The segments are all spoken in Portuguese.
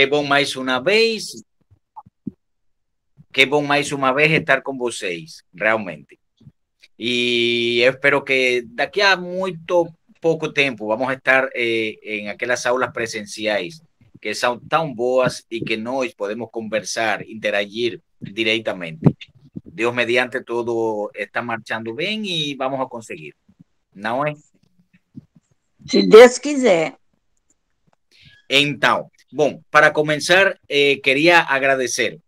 Que bom mais uma vez, que bom mais uma vez estar com vocês, realmente. E eu espero que daqui a muito pouco tempo vamos a estar em aquelas aulas presenciais que são tão boas e que nós podemos conversar, interagir diretamente. Deus mediante tudo está marchando bem e vamos a conseguir, não é? Se Deus quiser. Então, bom, para começar, queria agradecer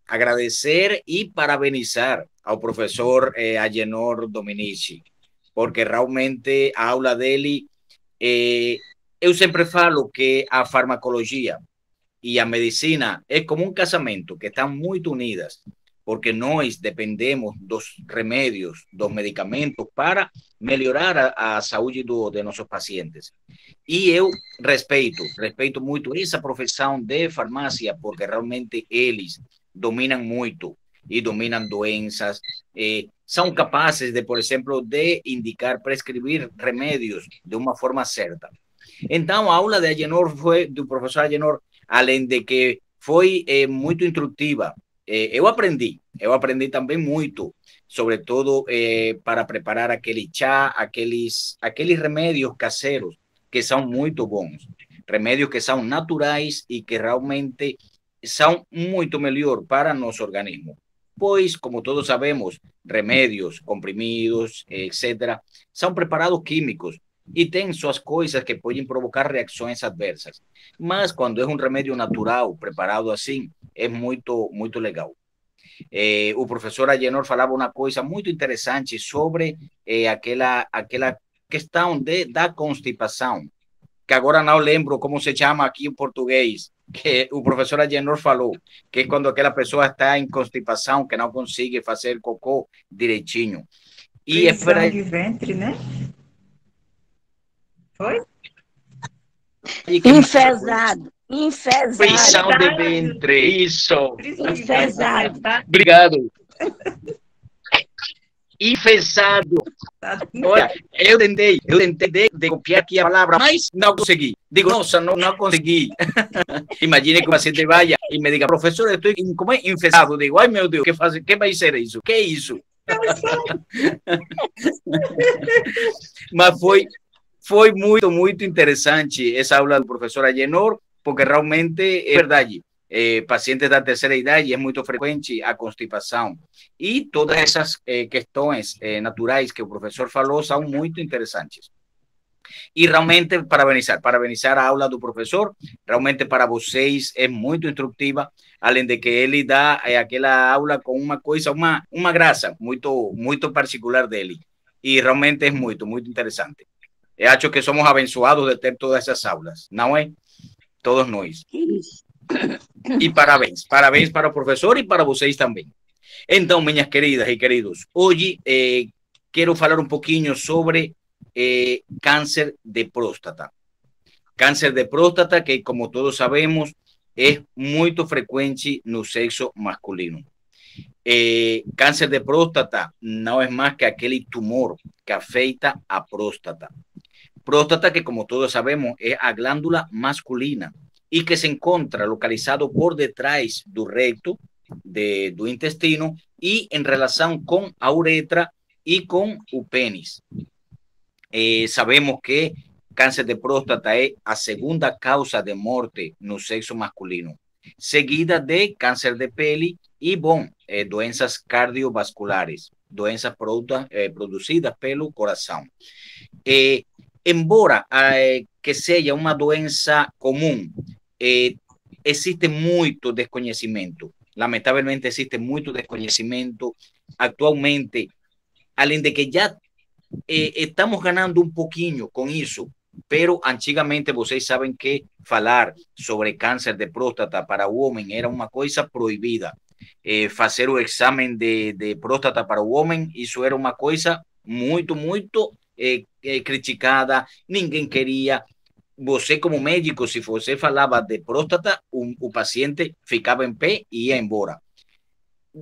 e parabenizar ao professor Agenor Dominici, porque realmente a aula dele, eu sempre falo que a farmacologia e a medicina é como um casamento, que estão muito unidas, porque nós dependemos dos remédios, dos medicamentos para melhorar a saúde de nossos pacientes. E eu respeito muito essa profissão de farmácia, porque realmente eles dominam muito e dominam doenças, são capazes de, por exemplo, de indicar, prescrever remédios de uma forma certa. Então, a aula de Agenor foi do professor Agenor, além de que foi muito instrutiva. Eu aprendi também muito, sobretudo para preparar aquele chá, aqueles remédios caseiros que são muito bons, remédios que são naturais e que realmente são muito melhor para nosso organismo. Pois, como todos sabemos, remédios, comprimidos, etc., são preparados químicos e tem suas coisas que podem provocar reações adversas. Mas quando é um remédio natural, preparado assim, é muito legal. O professor Agenor falava uma coisa muito interessante sobre aquela questão da constipação, que agora não lembro como se chama aqui em português, que o professor Agenor falou, que é quando aquela pessoa está em constipação, que não consegue fazer cocô direitinho. E é para de ventre, né? Foi? Enfesado. Prisão de ventre, isso. Enfesado. Obrigado. Enfesado. Olha, eu tentei de copiar aqui a palavra, mas não consegui. Digo, nossa, não consegui. Imagine que o paciente vaya e me diga, professor, estou como enfesado. Digo, ai meu Deus, que vai ser isso? Que é isso? Mas foi muito interessante essa aula do professor Agenor, porque realmente é verdade. Pacientes da terceira idade é muito frequente a constipação. E todas essas questões naturais que o professor falou são muito interessantes. E realmente parabenizar a aula do professor, realmente para vocês é muito instrutiva, além de que ele dá aquela aula com uma coisa, uma graça muito particular dele. E realmente é muito interessante. Eu acho que somos abençoados de ter todas essas aulas, não é? Todos nós. E parabéns para o professor e para vocês também. Então, minhas queridas e queridos, hoje quero falar um pouquinho sobre cáncer de próstata. Cáncer de próstata que, como todos sabemos, é muito frequente no sexo masculino. Cáncer de próstata não é mais que aquele tumor que afeta a próstata. Próstata que, como todos sabemos, é a glândula masculina e que se encontra localizado por detrás do recto, do intestino e em relação com a uretra e com o pênis. Sabemos que câncer de próstata é a segunda causa de morte no sexo masculino, seguida de câncer de pele e, doenças cardiovasculares, doenças produzidas pelo coração. Embora que seja uma doença comum, existe muito desconhecimento. Lamentavelmente existe muito desconhecimento atualmente, além de que já estamos ganhando um pouquinho com isso, pero antigamente vocês sabem que falar sobre câncer de próstata para o homem era uma coisa proibida. Fazer o exame de próstata para o homem, isso era uma coisa muito criticada, ninguém queria. Você, como médico, se você falava de próstata, o paciente ficava em pé e ia embora.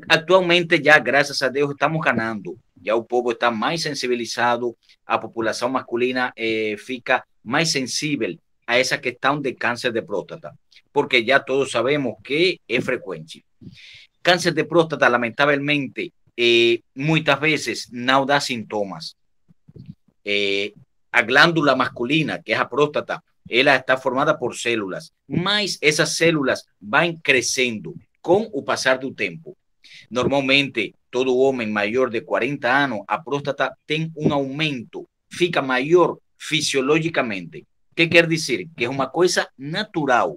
Atualmente, já, graças a Deus, estamos ganhando. Já o povo está mais sensibilizado, a população masculina fica mais sensível a esa questão de cáncer de próstata, porque ya todos sabemos que es frecuente. Cáncer de próstata, lamentavelmente, muitas vezes não dá sintomas. A glándula masculina, que es a próstata, ela está formada por células, mas essas células vão crescendo com o passar do tempo. Normalmente, todo homem maior de 40 anos, a próstata tem um aumento, fica maior fisiologicamente. ¿Qué quiere decir? Que es una cosa natural.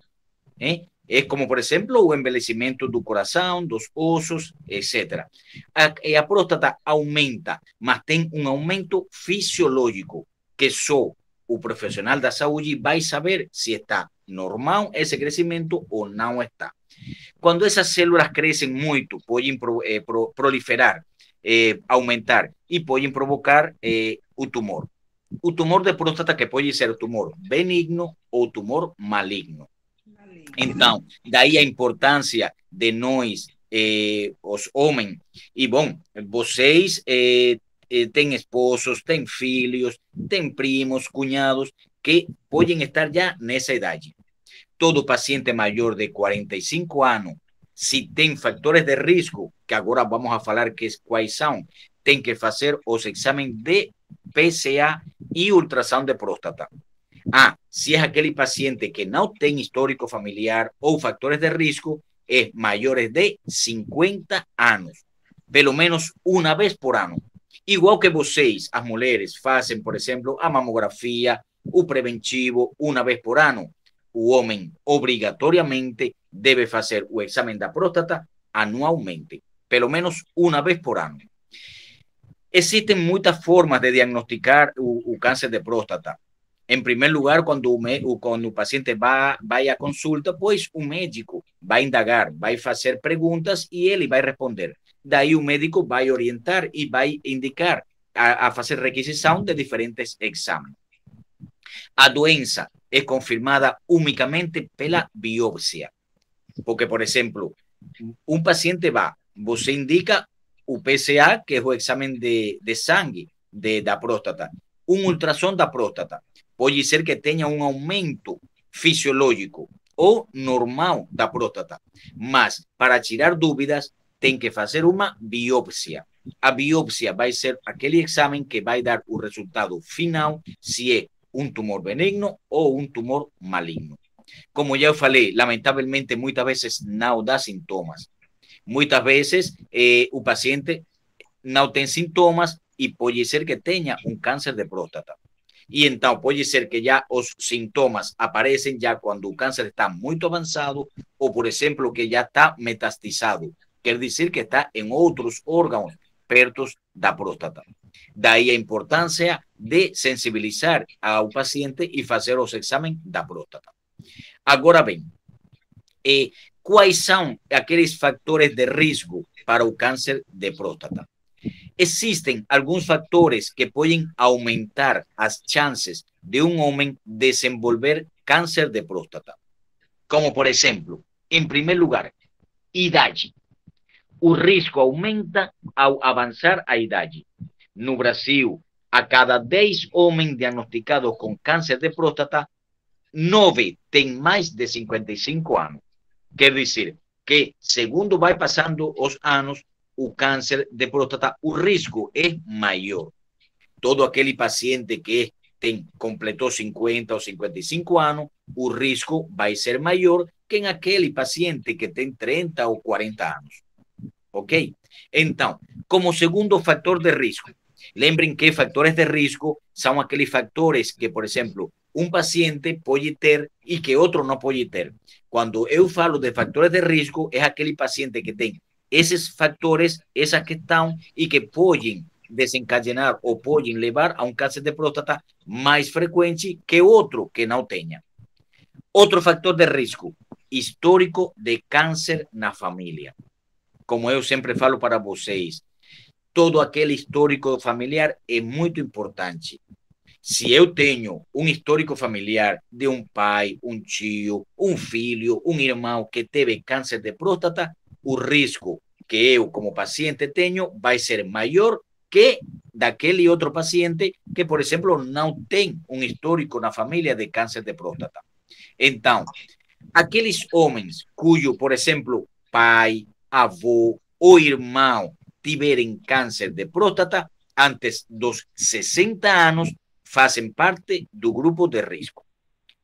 Es como, por ejemplo, o envelhecimiento do coração, dos ossos, etc. A próstata aumenta, mas tem um aumento fisiológico, que só o profissional da saúde vai saber se está normal esse crescimento ou não está. Quando essas células crescem muito, podem proliferar, aumentar e podem provocar o tumor. O tumor de próstata, que pode ser tumor benigno ou tumor maligno. Então, daí a importância de nós, os homens, e bom, vocês têm esposos, têm filhos, têm primos, cunhados, que podem estar já nessa idade. Todo paciente maior de 45 anos, se tem fatores de risco, que agora vamos a falar quais são, tem que fazer os exames de PSA e ultrassom de próstata. Se é aquele paciente que não tem histórico familiar ou fatores de risco, é maiores de 50 anos, pelo menos uma vez por ano. Igual que vocês, as mulheres, fazem, por exemplo, a mamografia, o preventivo, uma vez por ano, o homem obrigatoriamente deve fazer o exame da próstata anualmente, pelo menos uma vez por ano. Existen muitas formas de diagnosticar o cáncer de próstata. Em primeiro lugar, quando o paciente vai à consulta, pois o médico vai indagar, vai fazer perguntas e ele vai responder. Daí o médico vai orientar e vai indicar a fazer requisição de diferentes exames. A doença é confirmada unicamente pela biópsia. Porque, por exemplo, um paciente você indica o PSA, que é o exame de sangue da próstata, um ultrassom da próstata. Pode ser que tenha um aumento fisiológico ou normal da próstata, mas para tirar dúvidas tem que fazer uma biópsia. A biópsia vai ser aquele exame que vai dar o resultado final, se é um tumor benigno ou um tumor maligno. Como já eu falei, lamentavelmente muitas vezes não dá sintomas. Muitas vezes o paciente não tem sintomas e pode ser que tenha um câncer de próstata. E então pode ser que já os sintomas aparecem já quando o câncer está muito avançado ou, por exemplo, que já está metastizado. Quer dizer que está em outros órgãos perto da próstata. Daí a importância de sensibilizar ao paciente e fazer os exames da próstata. Agora bem, quais são aqueles fatores de risco para o câncer de próstata? Existem alguns fatores que podem aumentar as chances de um homem desenvolver câncer de próstata. Como, por exemplo, em primeiro lugar, idade. O risco aumenta ao avançar a idade. No Brasil, a cada 10 homens diagnosticados com câncer de próstata, 9 têm mais de 55 anos. Quer dizer que, segundo vai passando os anos, o câncer de próstata, o risco é maior. Todo aquele paciente que completou 50 ou 55 anos, o risco vai ser maior que aquele paciente que tem 30 ou 40 anos. Ok? Então, como segundo fator de risco, lembrem que fatores de risco são aqueles fatores que, por exemplo, um paciente pode ter e que outro não pode ter. Quando eu falo de fatores de risco, é aquele paciente que tem esses fatores, essa questão, e que podem desencadenar ou podem levar a um câncer de próstata mais frequente que outro que não tenha. Outro fator de risco, histórico de câncer na família. Como eu sempre falo para vocês, todo aquele histórico familiar é muito importante. Se eu tenho um histórico familiar de um pai, um tio, um filho, um irmão que teve câncer de próstata, o risco que eu, como paciente, tenho vai ser maior que daquele outro paciente que, por exemplo, não tem um histórico na família de câncer de próstata. Então, aqueles homens cujo, por exemplo, pai, avô ou irmão tiverem câncer de próstata antes dos 60 anos fazem parte do grupo de risco.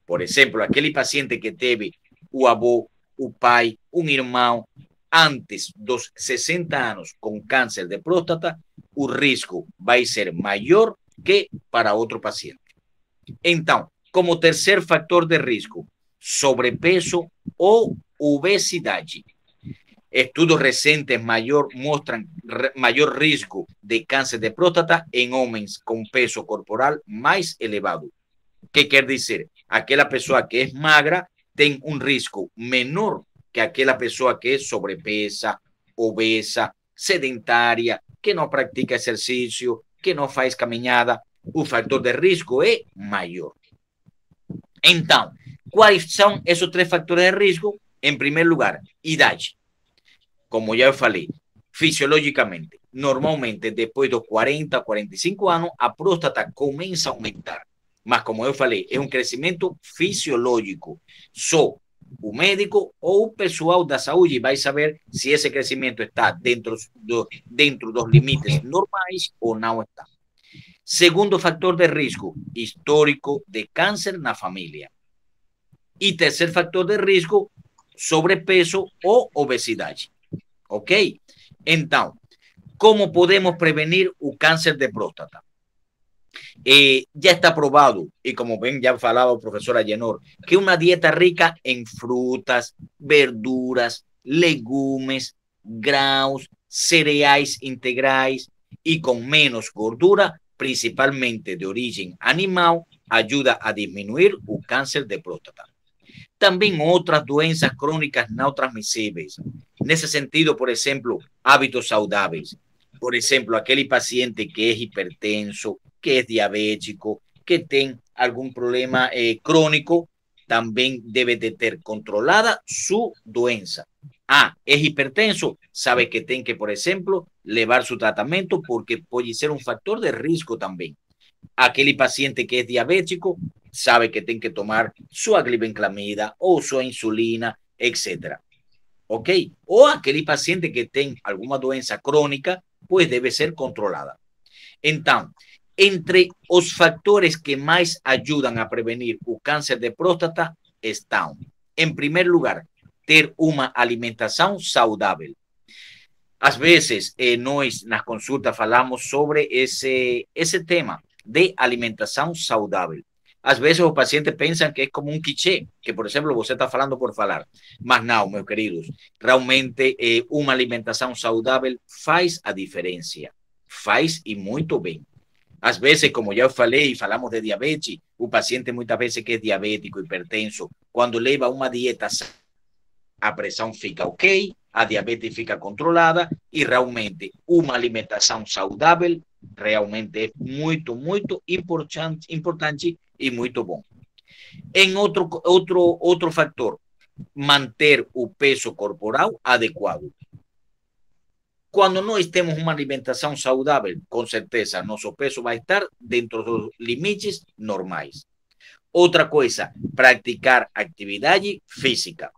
Por exemplo, aquele paciente que teve o avô, o pai, um irmão antes dos 60 anos com câncer de próstata, o risco vai ser maior que para outro paciente. Então, como terceiro fator de risco, sobrepeso ou obesidade. Estudos recentes mostram maior risco de câncer de próstata em homens com peso corporal mais elevado. Que quer dizer? Aquela pessoa que é magra tem um risco menor que aquela pessoa que é sobrepesa, obesa, sedentária, que não pratica exercício, que não faz caminhada. O fator de risco é maior. Então, quais são esses três fatores de risco? Em primeiro lugar, idade. Como já eu falei, fisiologicamente, normalmente depois dos 40, 45 anos, a próstata começa a aumentar. Mas, como eu falei, é um crescimento fisiológico. Só o médico ou o pessoal da saúde vai saber se esse crescimento está dentro dos limites normais ou não está. Segundo fator de risco, histórico de câncer na família. E terceiro fator de risco, sobrepeso ou obesidade. Ok? Então, como podemos prevenir o câncer de próstata? Ya está probado, y como ven, ya falaba el profesor Agenor, que una dieta rica en frutas, verduras, legumes, granos, cereais integrais y con menos gordura, principalmente de origen animal, ayuda a disminuir el cáncer de próstata. También otras doenças crónicas no transmisibles. En ese sentido, por ejemplo, hábitos saludables. Por ejemplo, aquel paciente que es hipertenso, que es diabético, que tiene algún problema crónico, también debe de tener controlada su doença. Es hipertenso, sabe que tiene que, por ejemplo, llevar su tratamiento porque puede ser un factor de riesgo también. Aquel paciente que es diabético sabe que tiene que tomar su glibenclamida o su insulina, etc. ¿Ok? O aquel paciente que tiene alguna doença crónica, pues debe ser controlada. Entonces, entre los factores que más ayudan a prevenir el cáncer de próstata están, en primer lugar, tener una alimentación saludable. A veces, nós nas consultas falamos sobre esse tema de alimentação saudável. Às vezes os pacientes pensam que é como um clichê, que, por exemplo, você está falando por falar. Mas não, meus queridos, realmente uma alimentação saudável faz a diferença. Faz e muito bem. Às vezes, como já eu falei, falamos de diabetes, o paciente muitas vezes que é diabético, hipertenso, quando leva uma dieta, a pressão fica ok, a diabetes fica controlada e realmente uma alimentação saudável realmente é muito, muito importante e muito bom. Em outro fator, manter o peso corporal adequado. Quando nós temos uma alimentação saudável, com certeza, nosso peso vai estar dentro dos limites normais. Outra coisa, praticar atividade física.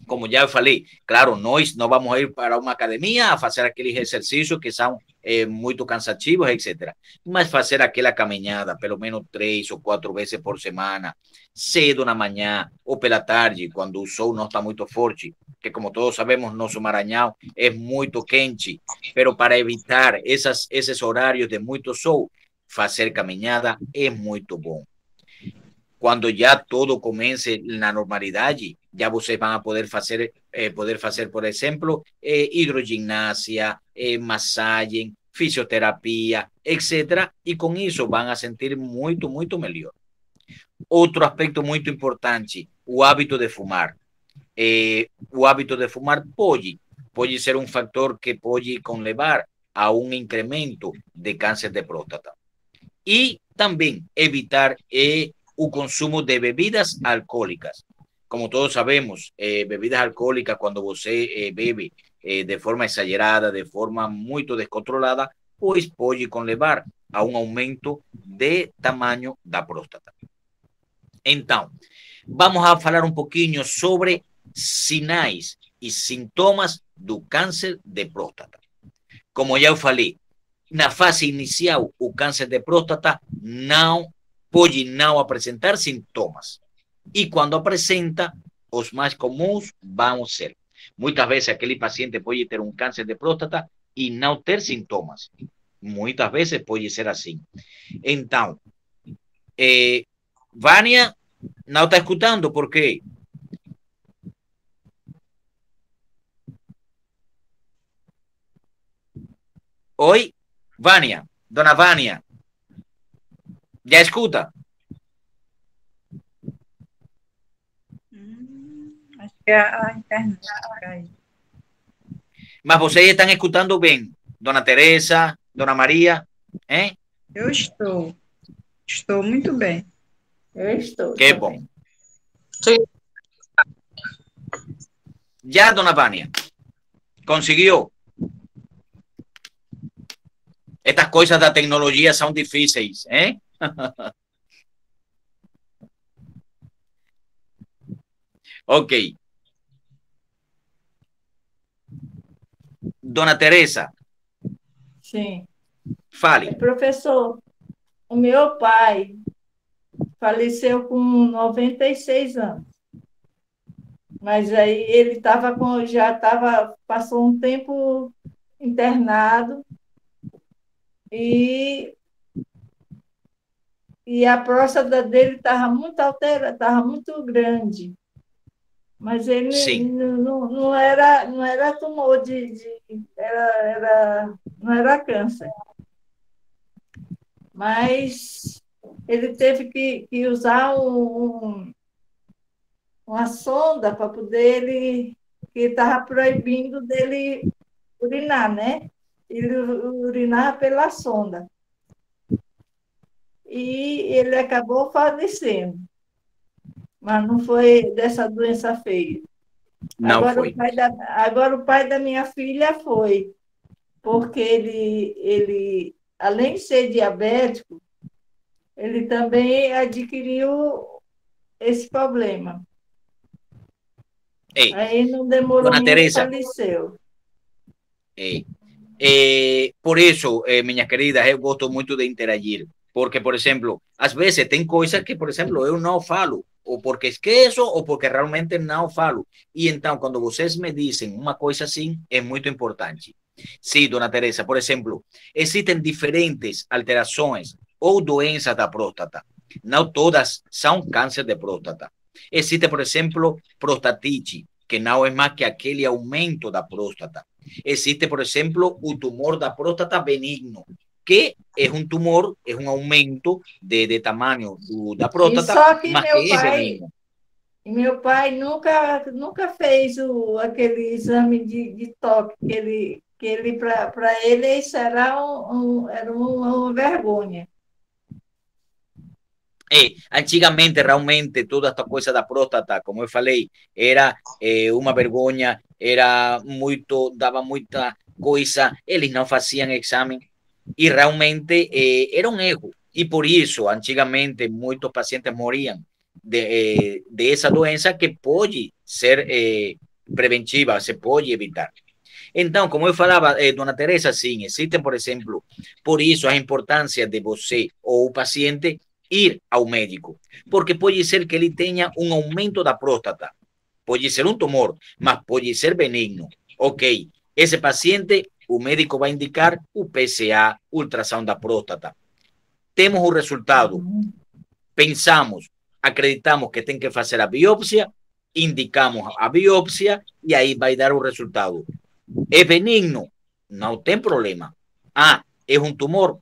Como já eu falei, claro, nós não vamos ir para uma academia a fazer aqueles exercícios que são muito cansativos, etc. Mas fazer aquela caminhada, pelo menos 3 ou 4 vezes por semana, cedo na manhã ou pela tarde, quando o sol não está muito forte, que como todos sabemos, nosso Maranhão é muito quente, pero para evitar esses horários de muito sol, fazer caminhada é muito bom. Quando já todo comece na normalidade, já vocês vão poder fazer, por exemplo, hidroginástica, massagem, fisioterapia, etc. E com isso vão a sentir muito, muito melhor. Outro aspecto muito importante, o hábito de fumar. O hábito de fumar pode ser um fator que pode levar a um incremento de câncer de próstata. E também evitar o consumo de bebidas alcoólicas. Como todos sabemos, bebidas alcoólicas, cuando você bebe de forma exagerada, de forma muy descontrolada, pois pode conlevar a um aumento de tamanho da próstata. Então, vamos a falar um pouquinho sobre sinais e sintomas do câncer de próstata. Como já eu falei, na fase inicial, o câncer de próstata pode não apresentar sintomas. E quando apresenta, os mais comuns vão ser. Muitas vezes aquele paciente pode ter um câncer de próstata e não ter sintomas. Muitas vezes pode ser assim. Então, Vânia não está escutando, por quê? Oi, Vânia, dona Vânia, já escuta? Acho que é a internet. Mas vocês estão escutando bem, dona Teresa, dona Maria, hein? Eu estou muito bem. Eu estou. Que bom. Sim. Já, dona Vânia, conseguiu? Estas coisas da tecnologia são difíceis, hein? Ok. Dona Teresa. Sim. Fale. Professor, o meu pai faleceu com 96 anos. Mas aí ele passou um tempo internado e a próstata dele estava muito alterada, estava muito grande. Mas ele não era tumor não era câncer. Mas ele teve que usar uma sonda para poder que estava proibindo dele urinar, né? Ele urinava pela sonda. E ele acabou falecendo. Mas não foi dessa doença feia. Não agora foi. Agora o pai da minha filha foi, porque ele além de ser diabético, ele também adquiriu esse problema. Ei, aí não demorou dona muito, Teresa, faleceu. Por isso, minhas queridas, eu gosto muito de interagir. Porque, por exemplo, às vezes tem coisas que, por exemplo, eu não falo, ou porque esqueço, ou porque realmente não falo. E então, quando vocês me dizem uma coisa assim, é muito importante. Sim, dona Teresa, por exemplo, existem diferentes alterações ou doenças da próstata. Não todas são câncer de próstata. Existe, por exemplo, prostatite, que não é mais que aquele aumento da próstata. Existe, por exemplo, o tumor da próstata benigno, que é um tumor, é um aumento de tamanho da próstata, só que mas que é benigno. Meu pai nunca fez aquele exame de toque, que ele para ele isso era uma vergonha. Antigamente, realmente, toda esta coisa da próstata, como eu falei, era uma vergonha, dava muita coisa, eles não faziam exame e realmente era um erro. E por isso, antigamente, muitos pacientes morriam de essa doença que pode ser preventiva, se pode evitar. Então, como eu falava, dona Teresa, sim, existem, por exemplo, por isso a importância de você ou o paciente ir ao médico, porque pode ser que ele tenha um aumento da próstata, pode ser um tumor, mas pode ser benigno. Ok, esse paciente, o médico vai indicar o PSA, ultrassom da próstata. Temos o resultado, pensamos, acreditamos que tem que fazer a biópsia, indicamos a biópsia e aí vai dar o resultado. É benigno? Não tem problema. É um tumor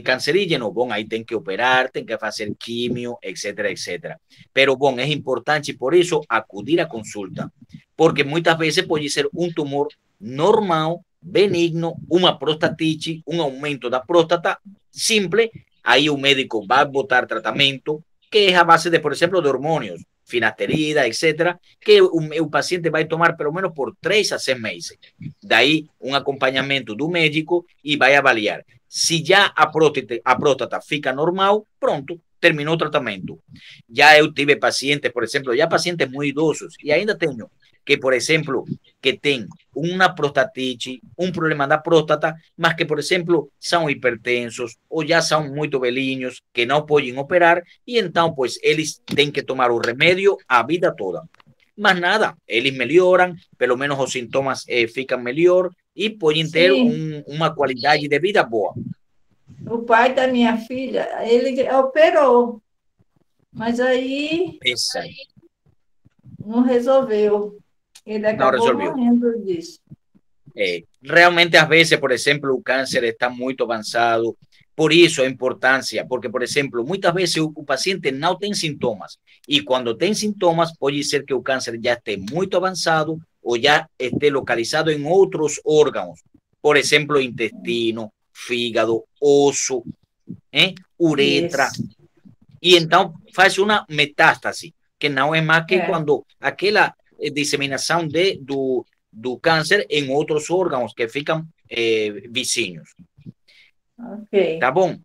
cancerígeno? Bom, aí tem que operar, tem que fazer químio, etc, etc. Pero, bom, é importante, por isso, acudir à consulta. Porque muitas vezes pode ser um tumor normal, benigno, uma prostatite, um aumento da próstata, simples. Aí o médico vai botar tratamento, que é a base de, por exemplo, de hormônios, finasterida, etcétera, que o paciente vai tomar pelo menos por 3 a 6 meses. Daí um acompanhamento do médico e vai avaliar. Se já a próstata fica normal, pronto, terminou o tratamento. Já eu tive pacientes, por exemplo, já pacientes muito idosos, e ainda tenho, que, por exemplo, que tem uma prostatite, um problema da próstata, mas que, por exemplo, são hipertensos ou já são muito velhinhos, que não podem operar, e então, pues, eles têm que tomar o remédio a vida toda. Mas nada, eles melhoram, pelo menos os sintomas ficam melhor e podem ter uma qualidade de vida boa. O pai da minha filha, ele operou, mas aí não resolveu. Ele acabou morrendo disso. Realmente, às vezes, por exemplo, o câncer está muito avançado, por isso a importância, porque, por exemplo, muitas vezes o paciente não tem sintomas, e quando tem sintomas, pode ser que o câncer já esteja muito avançado ou já esteja localizado em outros órgãos, por exemplo, intestino, fígado, osso, uretra, e então faz uma metástase, que não é mais que quando aquela disseminação do câncer em outros órgãos que ficam vizinhos. Tá bom?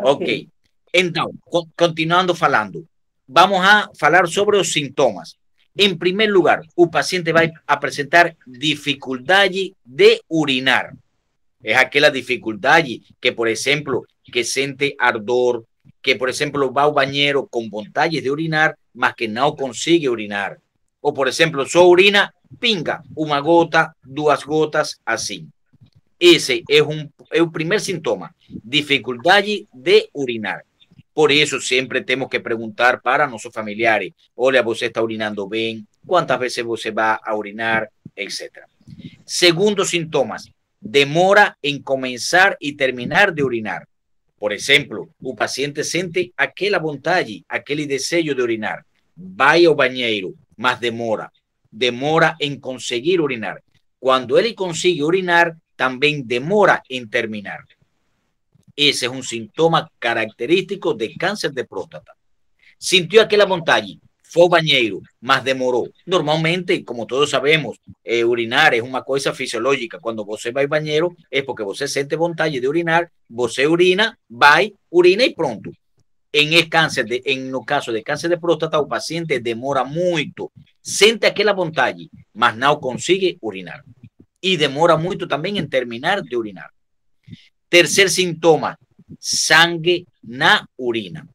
Ok. Então, continuando falando, vamos a falar sobre os sintomas. Em primeiro lugar, o paciente vai apresentar dificuldade de urinar. É aquela dificuldade que, por exemplo, que sente ardor, que, por exemplo, vai ao banheiro com vontade de urinar, mas que não consegue urinar. Ou, por exemplo, só urina, pinga, uma gota, 2 gotas, assim. Esse é o primeiro sintoma, dificuldade de urinar. Por isso, sempre temos que perguntar para nossos familiares: olha, você está urinando bem? Quantas vezes você vai a urinar? Etc. Segundo sintomas, demora em começar e terminar de urinar. Por exemplo, o paciente sente aquela vontade, aquele desejo de urinar. Vai ao banheiro, mas demora em conseguir urinar. Quando ele consegue urinar, também demora em terminar. Esse é um sintoma característico de câncer de próstata. Sentiu aquela vontade, foi ao banheiro, mas demorou. Normalmente, como todos sabemos, urinar é uma coisa fisiológica. Quando você vai ao banheiro, é porque você sente vontade de urinar, você urina, vai, urina e pronto. No caso de câncer de próstata, o paciente demora muito, sente aquela vontade, mas não consegue urinar. E demora muito também em terminar de urinar. Terceiro sintoma, sangue na urina.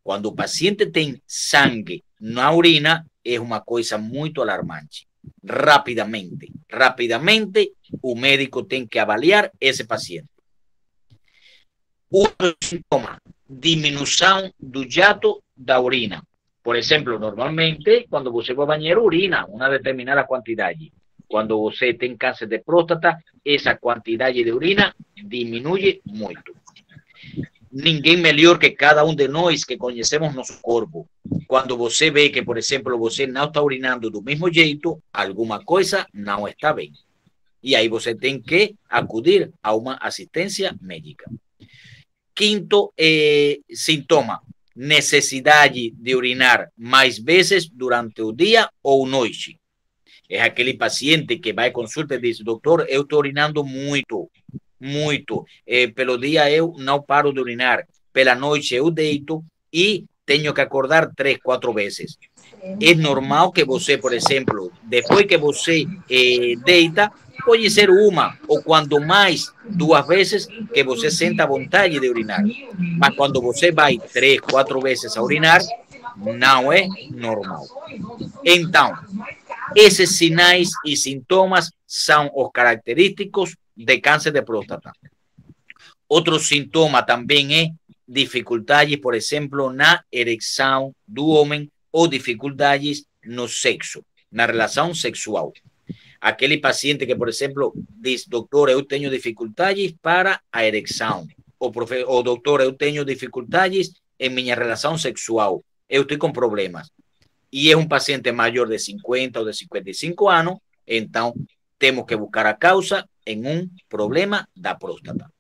Quando o paciente tem sangue na urina, é uma coisa muito alarmante. Rapidamente, o médico tem que avaliar esse paciente. Outro sintoma, diminuição do jato da urina. Por exemplo, normalmente, quando você vai ao banheiro, urina uma determinada quantidade. Quando você tem câncer de próstata, essa quantidade de urina diminui muito. Ninguém melhor que cada um de nós que conhecemos nosso corpo. Quando você vê que, por exemplo, você não está urinando do mesmo jeito, alguma coisa não está bem. E aí você tem que acudir a uma assistência médica. Quinto sintoma, necessidade de urinar mais vezes durante o dia ou noite. É aquele paciente que vai à consulta e diz: doutor, eu estou urinando muito. Pelo dia eu não paro de urinar. Pela noite eu deito e tenho que acordar 3, 4 vezes. É normal que você, por exemplo, depois que você deita, pode ser uma ou quando mais 2 vezes que você senta vontade de urinar. Mas quando você vai 3, 4 vezes a urinar, não é normal. Então, esses sinais e sintomas são os característicos de câncer de próstata. Outro sintoma também é dificuldades, por exemplo, na ereção do homem ou dificuldades no sexo, na relação sexual. Aquele paciente que, por exemplo, diz: doutor, eu tenho dificuldades para a ereção. Ou doutor, eu tenho dificuldades em minha relação sexual. Eu estou com problemas. E é um paciente maior de 50 ou de 55 anos, então temos que buscar a causa em um problema da próstata.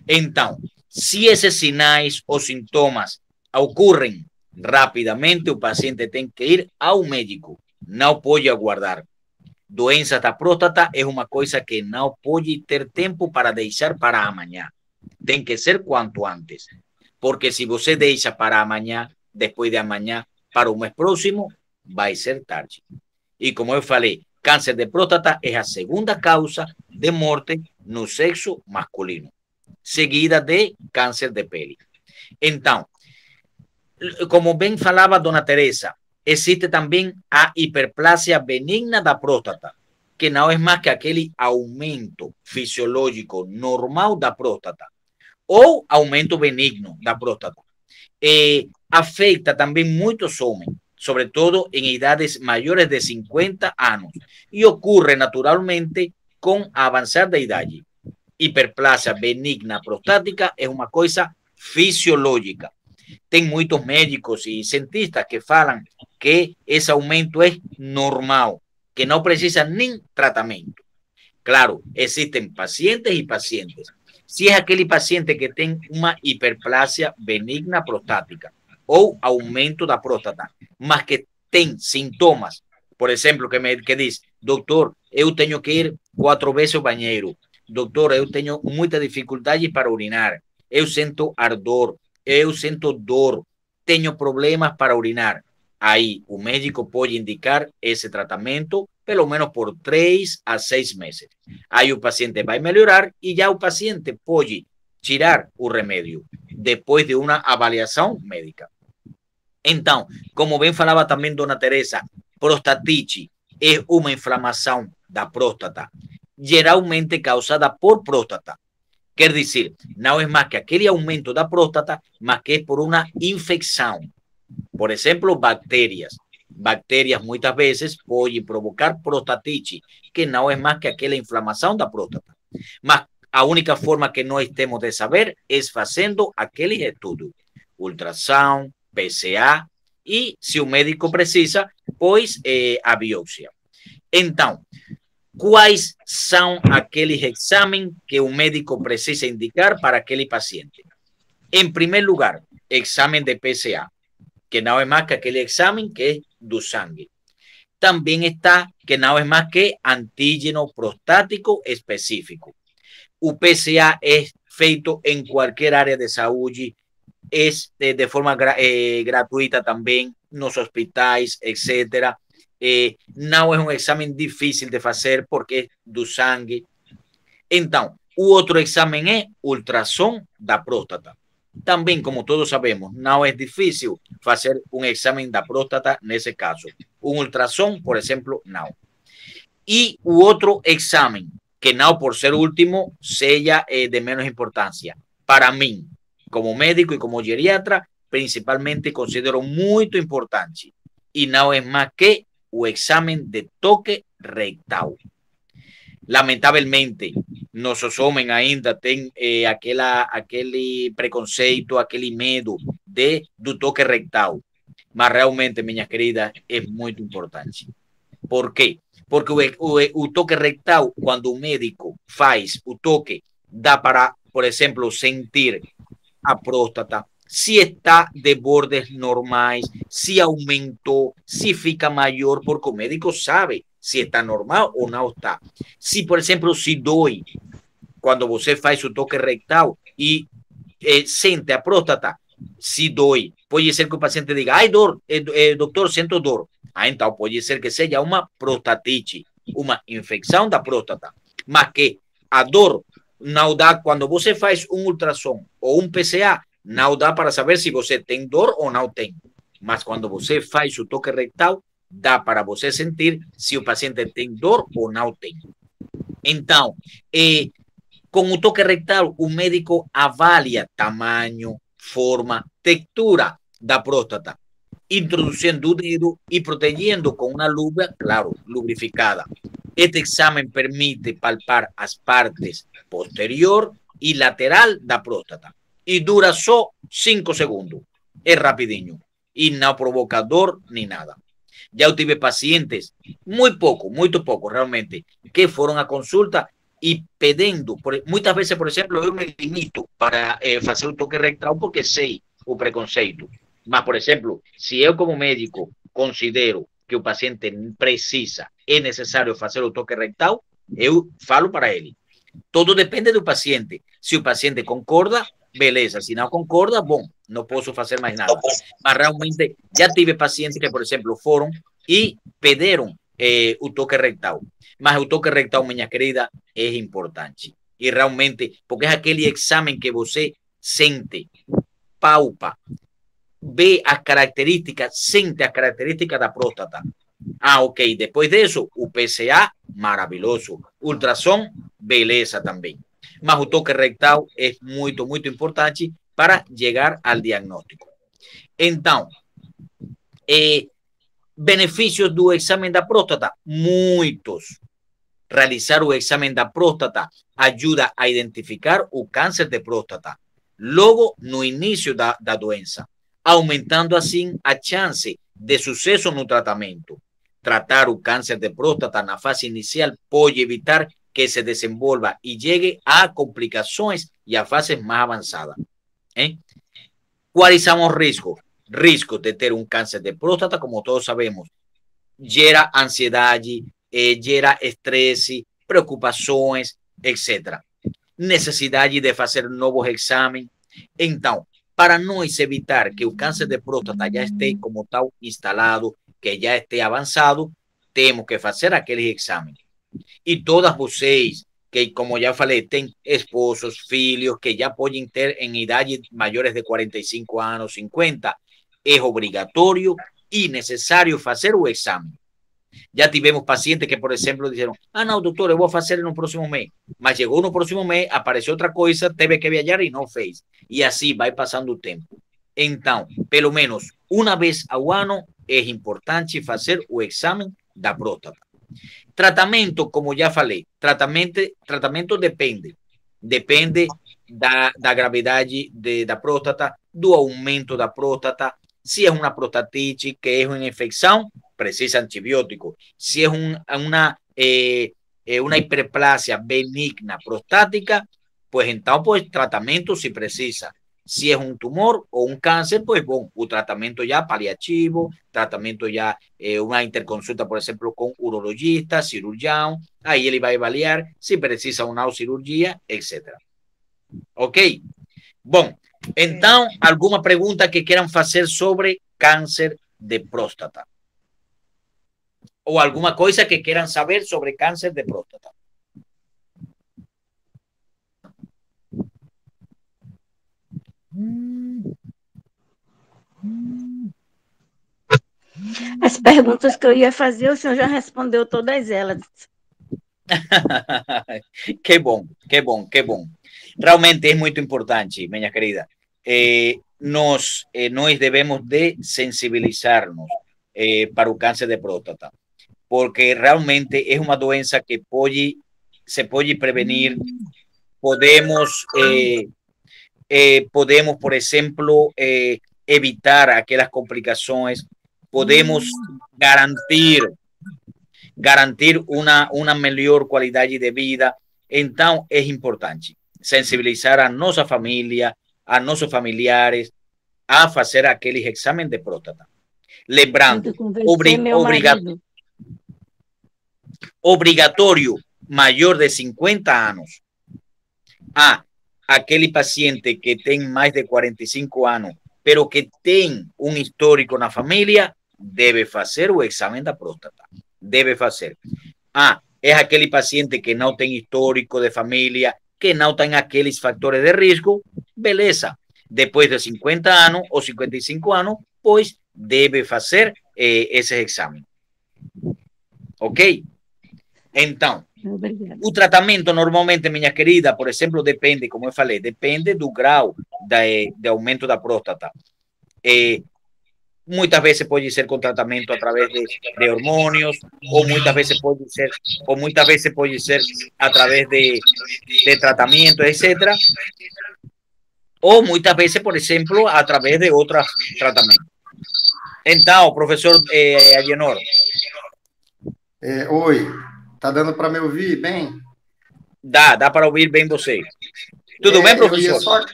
Então, se esses sinais ou sintomas ocorrem rapidamente o paciente tem que ir ao médico. Não pode aguardar. Doença da próstata é uma coisa que não pode ter tempo para deixar para amanhã. Tem que ser quanto antes. Porque se você deixa para amanhã, depois de amanhã, para o mês próximo, vai ser tarde. E como eu falei, câncer de próstata é a segunda causa de morte no sexo masculino, seguida de câncer de pele. Então, como bem falava Dona Teresa, existe também a hiperplasia benigna da próstata, que não é mais que aquele aumento fisiológico normal da próstata, ou aumento benigno da próstata. Afeta também muitos homens, sobretudo em idades maiores de 50 anos, e ocorre naturalmente com avançar da idade. Hiperplasia benigna prostática é uma coisa fisiológica. Tem muitos médicos e cientistas que falam que esse aumento é normal, que não precisa nem tratamento. Claro, existen pacientes e pacientes. Se é aquele paciente que tem uma hiperplasia benigna prostática ou aumento da próstata, mas que tem sintomas, por exemplo, que diz, doutor, eu tenho que ir 4 vezes ao banheiro, doutor, eu tenho muita dificuldade para urinar, eu sinto ardor, eu sinto dor, tenho problemas para urinar. Aí o médico pode indicar esse tratamento pelo menos por 3 a 6 meses. Aí o paciente vai melhorar e já o paciente pode tirar o remédio depois de uma avaliação médica. Então, como bem falava também Dona Teresa, prostatite é uma inflamação da próstata, geralmente causada por próstata. Quer dizer, não é mais que aquele aumento da próstata, mas que é por uma infecção. Por exemplo, bactérias. Bactérias muitas vezes podem provocar prostatite, que não é mais que aquela inflamação da próstata. Mas a única forma que nós temos de saber é fazendo aquele estudo. Ultrassom, PCA e, se o médico precisa, pois a biópsia. Então, quais são aqueles exames que o médico precisa indicar para aquele paciente? Em primeiro lugar, exame de PCA, que não é mais que aquele exame que é do sangue. Também está que não é mais que antígeno prostático específico. O PCA é feito em qualquer área de saúde, é de forma gratuita também, nos hospitais, etc. Não é um exame difícil de fazer porque é do sangue. Então, o outro exame é ultrassom da próstata. Também, como todos sabemos, não é difícil fazer um exame da próstata nesse caso. Um ultrassom, por exemplo, não. E o outro exame, que não por ser último, seja de menos importância. Para mim, como médico e como geriatra, principalmente considero muito importante. E não é mais que o exame de toque rectal. Lamentavelmente, nossos homens ainda têm aquele preconceito, aquele medo do toque rectal. Mas realmente, minha querida, é muito importante. Por quê? Porque o toque rectal, quando o médico faz o toque, dá para, por exemplo, sentir a próstata, se está de bordes normais, se aumentou, se fica maior, porque o médico sabe se está normal ou não está. Se, por exemplo, se dói, quando você faz o toque rectal e sente a próstata, se dói, pode ser que o paciente diga, ai, dor, doutor, sinto dor. Então pode ser que seja uma prostatite, uma infecção da próstata, mas que a dor não dá, quando você faz um ultrassom ou um PCA, não dá para saber se você tem dor ou não tem. Mas quando você faz o toque rectal, dá para você sentir se o paciente tem dor ou não tem. Então, com o toque rectal, o médico avalia tamanho, forma, textura da próstata, introduzindo o dedo e protegendo com uma luva, claro, lubrificada. Este exame permite palpar as partes posterior e lateral da próstata e dura só 5 segundos. É rapidinho e não provoca dor nem nada. Já eu tive pacientes, muito pouco realmente, que foram à consulta e pedindo, muitas vezes, por exemplo, eu me limito para fazer o toque rectal porque sei o preconceito. Mas, por exemplo, se eu como médico considero que o paciente precisa, é necessário fazer o toque rectal, eu falo para ele. Tudo depende do paciente. Se o paciente concorda, beleza. Se não concorda, bom, não posso fazer mais nada. Mas realmente já tive pacientes que, por exemplo, foram e pediram o toque rectal. Mas o toque rectal, minha querida, é importante. E realmente, porque é aquele exame que você sente, palpa, vê as características, sente as características da próstata. Ah, ok. Depois disso, o PSA, maravilhoso. Ultrassom, beleza também. Mas o toque rectal é muito, muito importante para chegar ao diagnóstico. Então, benefícios do exame da próstata, muitos. Realizar o exame da próstata ajuda a identificar o câncer de próstata logo no início da doença, aumentando assim a chance de sucesso no tratamento. Tratar o câncer de próstata na fase inicial pode evitar que se desenvolva e chegue a complicações e a fases mais avançadas. Quais são os riscos? Risco de ter um câncer de próstata, como todos sabemos, gera ansiedade, gera estresse, preocupações, etc. Necessidade de fazer novos exames. Então, para nós evitar que o câncer de próstata já esteja como tal instalado, que já esteja avançado, temos que fazer aqueles exames. E todas vocês que, como já falei, têm esposos, filhos, que já podem ter em idades maiores de 45 anos, 50, é obrigatório e necessário fazer o exame. Já tivemos pacientes que, por exemplo, disseram: ah, não, doutor, eu vou fazer no próximo mês. Mas chegou no próximo mês, apareceu outra coisa, teve que viajar e não fez. E assim vai passando o tempo. Então, pelo menos uma vez ao ano, é importante fazer o exame da próstata. Tratamento, como já falei, tratamento depende da gravidade da próstata, do aumento da próstata. Se é uma prostatite, que é uma infecção, precisa antibiótico. Se é uma hiperplasia benigna prostática, pues então, pues tratamento se precisa. Se é um tumor ou um câncer, pues bom, o tratamento já paliativo, tratamento já, uma interconsulta, por exemplo, com urologista, cirurgião, aí ele vai avaliar se precisa ou não cirurgia, etc. Ok? Bom, então, alguma pergunta que queiram fazer sobre câncer de próstata? Ou alguma coisa que queiram saber sobre câncer de próstata? As perguntas que eu ia fazer, o senhor já respondeu todas elas. Que bom, que bom, que bom. Realmente é muito importante, minha querida. Nós devemos de sensibilizar-nos para o câncer de próstata, porque realmente é uma doença que se pode prevenir. Podemos, por exemplo, evitar aquelas complicações. Podemos garantir uma melhor qualidade de vida. Então, é importante sensibilizar a nossa família, a nossos familiares, a fazer aqueles exames de próstata. Lembrando, obrigatório, maior de 50 anos. Aquele paciente que tem mais de 45 anos, pero que tem um histórico na família, deve fazer o exame da próstata. Deve fazer. É aquele paciente que não tem histórico de família, que não tem aqueles fatores de risco, beleza. Depois de 50 anos ou 55 anos, pois deve fazer esse exame. Ok? Então, o tratamento normalmente, minha querida, por exemplo, depende, como eu falei, depende do grau de aumento da próstata. Muitas vezes pode ser com tratamento através de hormônios, ou muitas vezes pode ser através de tratamento, etc. Ou muitas vezes, por exemplo, através de outros tratamentos. Então, professor Agenor. Oi, tá dando para me ouvir bem? Dá para ouvir bem você. Tudo bem, professor?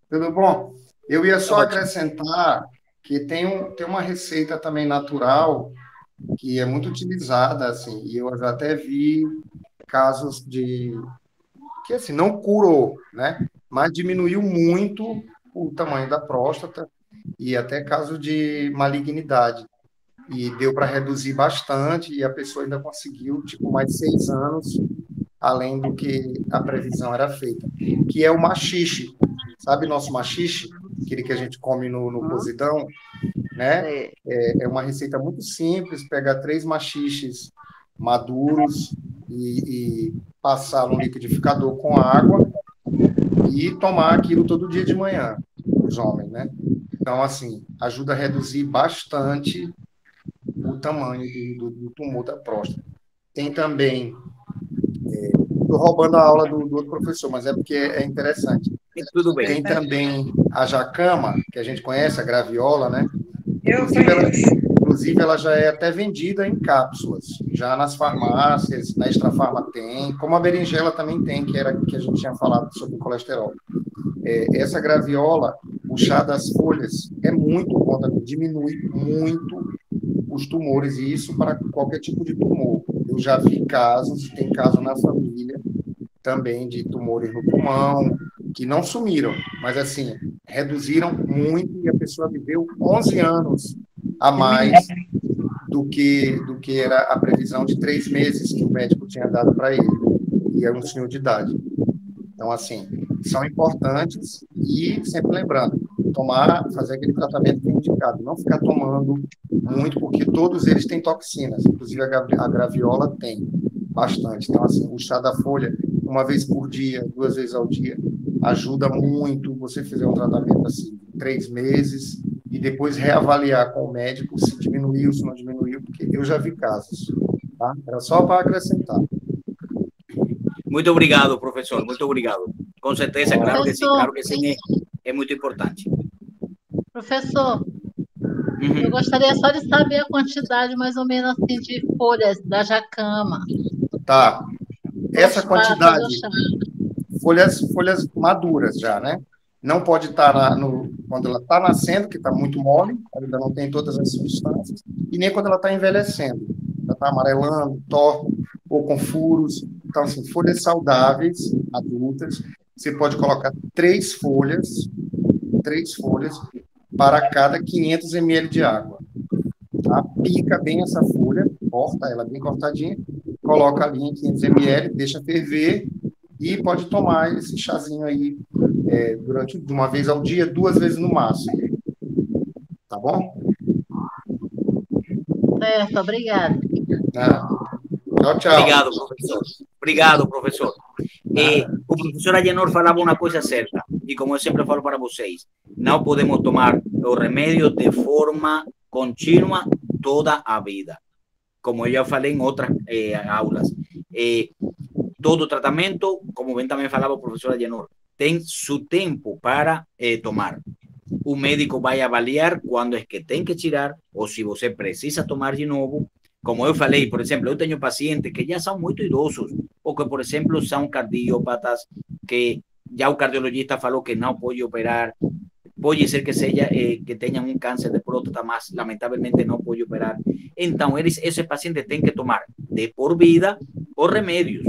Tudo bom? Eu ia só acrescentar que tem uma receita também natural que é muito utilizada, assim, e eu já até vi casos que, assim, não curou, né? Mas diminuiu muito o tamanho da próstata e até caso de malignidade. E deu para reduzir bastante e a pessoa ainda conseguiu, tipo, mais 6 anos além do que a previsão era feita, que é o maxixe. Sabe nosso maxixe? Aquele que a gente come no cozidão, né? É uma receita muito simples, pega 3 maxixes maduros e passar no liquidificador com água e tomar aquilo todo dia de manhã, os homens, né? Então, assim, ajuda a reduzir bastante o tamanho do tumor da próstata. Tem também, estou roubando a aula do outro professor, mas é porque é interessante. Tudo bem. Tem também a jacama, que a gente conhece, a graviola, né? Eu conheço. Inclusive, ela já é até vendida em cápsulas, já nas farmácias, na Extrafarma tem, como a berinjela também tem, que era que a gente tinha falado sobre o colesterol. Essa graviola, o chá das folhas, é muito bom também, diminui muito os tumores, e isso para qualquer tipo de tumor. Eu já vi casos, tem caso na família também de tumores no pulmão, que não sumiram, mas assim, reduziram muito e a pessoa viveu 11 anos a mais do que era a previsão de 3 meses que o médico tinha dado para ele, e era um senhor de idade. Então, assim, são importantes e sempre lembrando, fazer aquele tratamento que é indicado, não ficar tomando muito, porque todos eles têm toxinas, inclusive a graviola tem bastante. Então, assim, o chá da folha, uma vez por dia, 2 vezes ao dia, ajuda muito você fazer um tratamento assim, 3 meses, e depois reavaliar com o médico se diminuiu, se não diminuiu, porque eu já vi casos. Tá? Era só para acrescentar. Muito obrigado, professor. Muito obrigado. Com certeza, claro que sim, é muito importante. Professor, eu gostaria só de saber a quantidade, mais ou menos, assim, de folhas da jacama. Tá. Essa quantidade, folhas maduras já, né? Não pode estar quando ela está nascendo, que está muito mole, ainda não tem todas as substâncias, e nem quando ela está envelhecendo. Ela está amarelando, torta, ou com furos. Então, assim, folhas saudáveis, adultas, você pode colocar 3 folhas para cada 500 ml de água. Tá? Pica bem essa folha, corta ela bem cortadinha, coloca ali em 500 ml, deixa ferver e pode tomar esse chazinho aí de uma vez ao dia, 2 vezes no máximo. Tá bom? Certo, obrigada. Tchau, tchau. Obrigado, professor. Obrigado, professor. O professor Agenor falava uma coisa certa, e como eu sempre falo para vocês, não podemos tomar os remédios de forma contínua toda a vida. Como eu já falei em outras aulas, todo tratamento, como bem também falava o professor Agenor, tem seu tempo para tomar. O médico vai avaliar quando é que tem que tirar, ou se você precisa tomar de novo. Como eu falei, por exemplo, eu tenho pacientes que já são muito idosos, ou que, por exemplo, são cardiópatas, que já o cardiologista falou que não pode operar. Pode ser que seja que tenham um câncer de próstata, mas lamentavelmente não pode operar. Então, esses pacientes têm que tomar de por vida os remédios.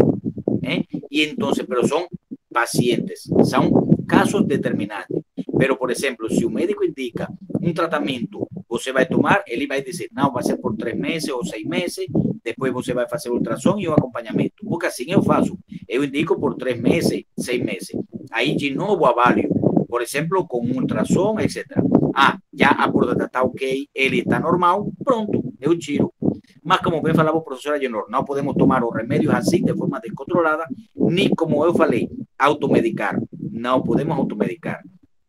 E então, pero são pacientes, são casos determinados. Pero, por exemplo, se o médico indica um tratamento, você vai tomar, ele vai dizer, não, vai ser por 3 meses ou 6 meses, depois você vai fazer ultrassom e o acompanhamento. Porque assim eu faço, eu indico por 3 meses, 6 meses. Aí de novo avalio, por exemplo, com um ultrassom, etc. Já a próstata está ok, ele está normal, pronto, eu tiro. Mas como bem falava o professor Agenor, não podemos tomar os remédios assim, de forma descontrolada, nem, como eu falei, automedicar. Não podemos automedicar.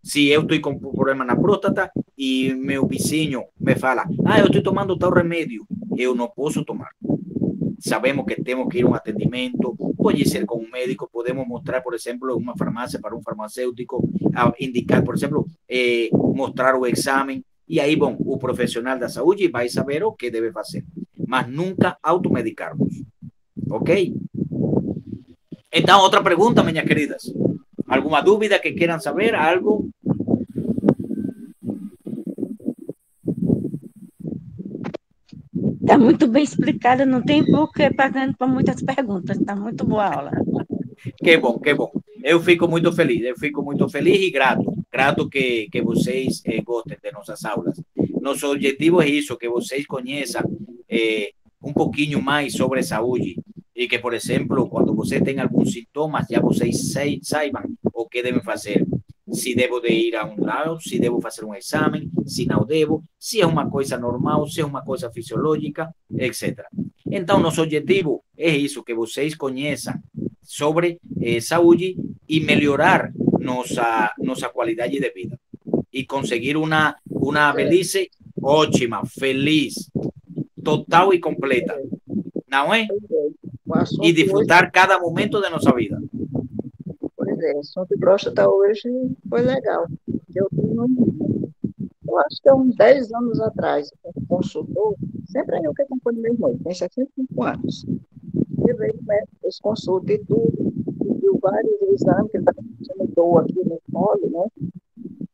Se eu estou com problema na próstata e meu vizinho me fala, eu estou tomando tal remédio, eu não posso tomar. Sabemos que temos que ir a um atendimento, pode ser com um médico, podemos mostrar, por exemplo, uma farmácia para um farmacêutico, indicar, por exemplo, mostrar o exame, e aí, bom, o profissional da saúde vai saber o que deve fazer, mas nunca automedicarmos, ok? Então, outra pergunta, minhas queridas. ¿Alguna dúvida que quieran saber? ¿Algo? Está muito bem explicada, não tem por que pagando para muitas perguntas. Está muito boa a aula. Que bom, que bom. Eu fico muito feliz e grato que vocês gostem de nossas aulas. Nosso objetivo é isso, que vocês conheçam um pouquinho mais sobre saúde e que, por exemplo, quando você tem alguns sintomas, já vocês saibam o que devem fazer. Se devo de ir a um lado, se devo fazer um exame, se não devo, se é uma coisa normal, se é uma coisa fisiológica, etc. Então, nosso objetivo é isso, que vocês conheçam sobre saúde e melhorar nossa qualidade de vida e conseguir uma velhice ótima, feliz, total e completa, não é? E desfrutar cada momento da nossa vida. Pois é, o assunto de próstata hoje foi legal. Eu acho que há uns 10 anos atrás, um consultor, sempre é eu que acompanho meu irmão, tem 65 anos. Ele veio no médico, fez consulta e tudo, pediu vários exames, que ele mudou aqui no colo, né?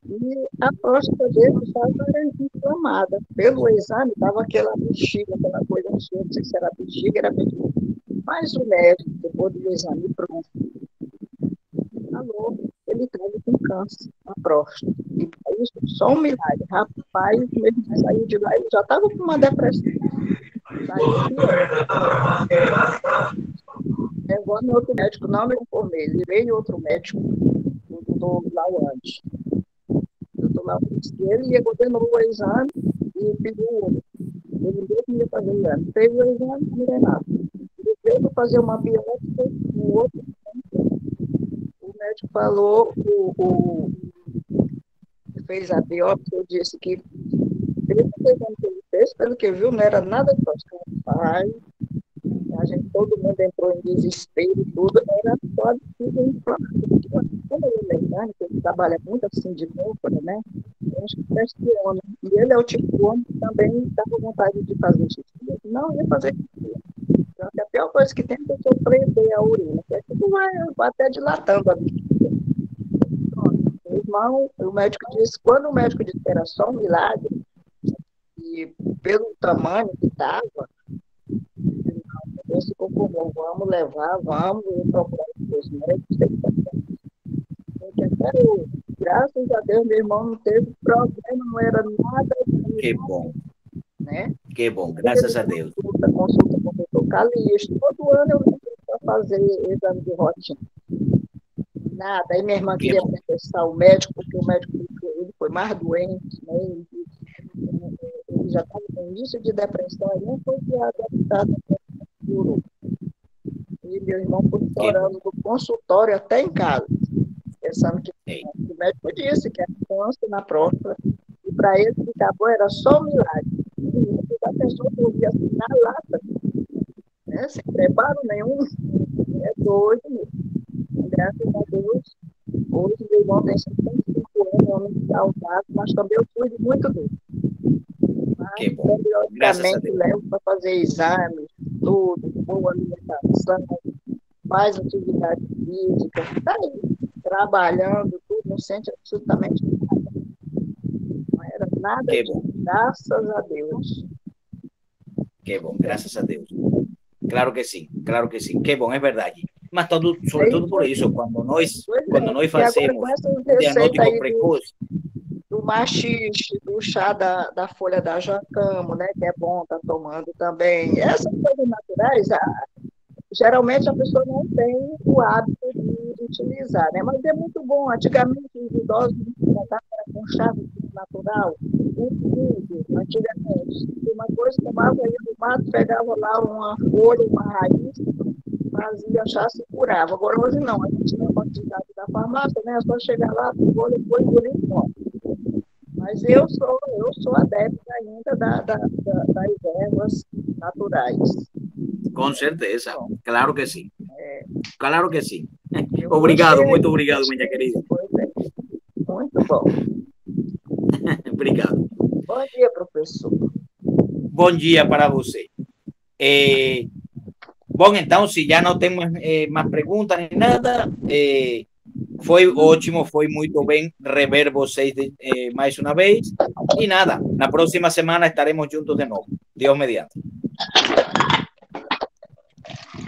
E a próstata dele estava inflamada. Pelo exame, estava aquela bexiga, aquela coisa, não sei se era bexiga, era bexiga. Mas o médico, depois do exame pronto, falou, ele estava com câncer na próstata. E para isso, só um milagre. Rapaz, mesmo que saiu de lá, ele já estava com uma depressão. Levou no outro médico, não me informei. Ele veio outro médico, o doutor Lauante. O doutor Lauante disse que ele ia ordenou o exame e pediu o outro. Ele mesmo ia fazer o exame. Fez o exame, não era nada. Ele veio para fazer uma biópsia no outro. O médico falou, que fez a biópsia, eu disse que pelo que ele fez, pelo que viu, não era nada de próstata. A gente, todo mundo entrou em desespero e tudo, era só tudo inflamado. Como ele é mecânico, ele trabalha muito assim de pólvora, né? Eu acho que pressiona. E ele é o tipo de homem que também está com vontade de fazer xixi. Não ia fazer xixi. Então, a pior coisa que tem é você prender a urina, que é que vai até dilatando a vida. Meu irmão, o médico disse, quando o médico disse que era só um milagre, e pelo tamanho que estava, ele se conformou, vamos levar, vamos procurar os médicos. Até hoje, graças a Deus, meu irmão não teve problema, não era nada. Que bom. Né? Que bom, graças a Deus. Consulta com o doutor Calixto, todo ano eu vim para fazer exame de rotina. Nada, aí minha irmã queria processar o médico, porque o médico ele foi mais doente, né? Ele já estava no início de depressão, aí nem foi adaptado ao e meu irmão foi chorando do consultório até em casa, pensando que o médico disse que era câncer na próstata, e para ele que acabou era só um milagre. E a pessoa podia assim na lata, né? Sem preparo nenhum, é doido mesmo. Graças a Deus, hoje meu irmão tem 55 anos, é um homem saudável, mas também eu cuido muito dele. Que bom. Graças a Deus. Levo para fazer exames, tudo, boa alimentação, faz atividade física, está aí, trabalhando, tudo, não sente absolutamente nada. Não era nada disso, graças a Deus. Que bom, graças a Deus. Claro que sim, claro que sim. Que bom, é verdade. Mas todo, sobretudo por isso, quando nós fazemos diagnóstico precoce, do maxixe, do chá da folha da jacamo, né, que é bom estar tomando também. Essas coisas naturais, geralmente a pessoa não tem o hábito de utilizar, né, mas é muito bom. Antigamente, os idosos tratavam com chá natural, antigamente. Uma coisa, tomava aí no mato, pegava lá uma folha, uma raiz, fazia chá, se curava. Agora, hoje não, a gente tem a quantidade da farmácia, né, é só chegar lá, folha, engolir e toma. Mas eu sou adepta ainda das ervas naturais. Com certeza, claro que sim. Claro que sim. Obrigado, muito obrigado, minha querida. Muito bom. Obrigado. Bom dia, professor. Bom dia para você. Bom, então, se já não temos mais perguntas nem nada, foi ótimo, foi muito bem rever vocês mais uma vez. E nada, na próxima semana estaremos juntos de novo. Deus mediante.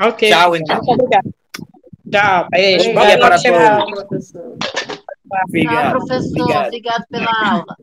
Ok. Tchau, então. Muito obrigada. Tchau. Beijo. Bom dia para Tchau, todos. professor. Tchau, Obrigado. professor. Obrigado. Obrigado pela aula.